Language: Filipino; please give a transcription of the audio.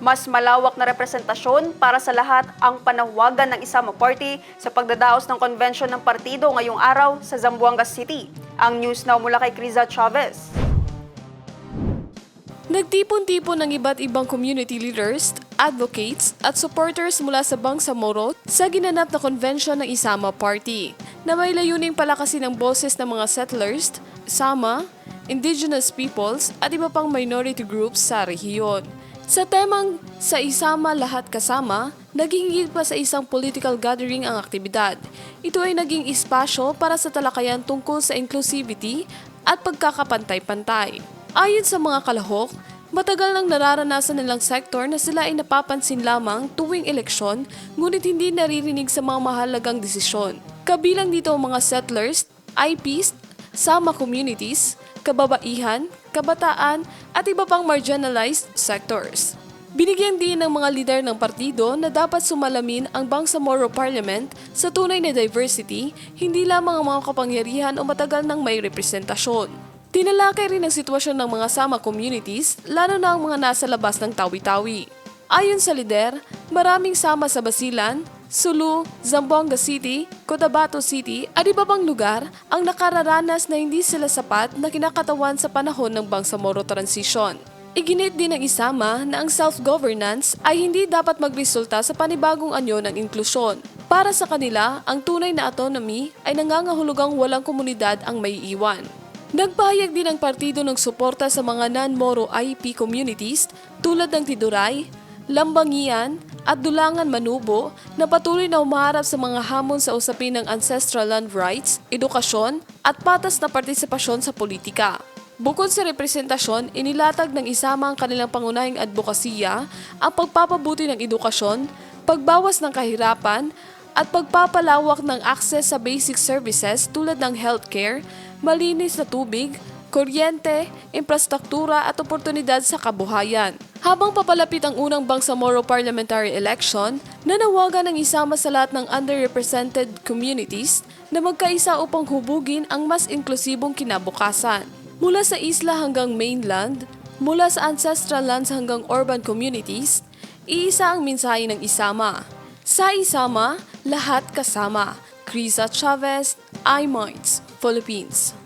Mas malawak na representasyon para sa lahat ang panawagan ng Isama Party sa pagdadaos ng konbensyon ng partido ngayong araw sa Zamboanga City. Ang news now mula kay Criza Chavez. Nagtipon-tipon ng iba't ibang community leaders, advocates at supporters mula sa Bangsamoro sa ginanap na konvensyon ng Isama Party na may layuning palakasin ang boses ng mga settlers, Sama, indigenous peoples at iba pang minority groups sa rehiyon. Sa temang Sa Isama Lahat Kasama, naging higit pa sa isang political gathering ang aktibidad. Ito ay naging espasyo para sa talakayan tungkol sa inclusivity at pagkakapantay-pantay. Ayon sa mga kalahok, matagal nang nararanasan nilang sektor na sila ay napapansin lamang tuwing eleksyon ngunit hindi naririnig sa mga mahalagang desisyon. Kabilang dito ang mga settlers, IPs, Sama communities, kababaihan, kabataan at iba pang marginalized sectors. Binigyan din ng mga lider ng partido na dapat sumalamin ang Bangsamoro Parliament sa tunay na diversity, hindi lamang ang mga kapangyarihan o matagal nang may representasyon. Tinalakay rin ang sitwasyon ng mga Sama communities, lalo na ang mga nasa labas ng Tawi-Tawi. Ayon sa lider, maraming Sama sa Basilan, Sulu, Zamboanga City, Cotabato City at iba pang lugar ang nakararanas na hindi sila sapat na kinakatawan sa panahon ng Bangsamoro Transition. Iginit din ng Isama na ang self-governance ay hindi dapat magresulta sa panibagong anyo ng inklusyon. Para sa kanila, ang tunay na autonomy ay nangangahulugang walang komunidad ang maiiwan. Nagpahayag din ang partido ng suporta sa mga non-Moro IEP communities tulad ng Tiduray, Lambangian at Dulangan Manubo na patuloy na umaharap sa mga hamon sa usapin ng ancestral land rights, edukasyon at patas na partisipasyon sa politika. Bukod sa representasyon, inilatag ng Isama ang kanilang pangunahing advokasya, ang pagpapabuti ng edukasyon, pagbawas ng kahirapan, at pagpapalawak ng access sa basic services tulad ng healthcare, malinis na tubig, kuryente, infrastruktura at oportunidad sa kabuhayan. Habang papalapit ang unang Bangsamoro parliamentary election, nanawagan ng Isama sa lahat ng underrepresented communities na magkaisa upang hubugin ang mas inklusibong kinabukasan. Mula sa isla hanggang mainland, mula sa ancestral lands hanggang urban communities, iisa ang mensahe ng Isama. Sa Isama, lahat kasama. Criza Chavez, iMinds, Philippines.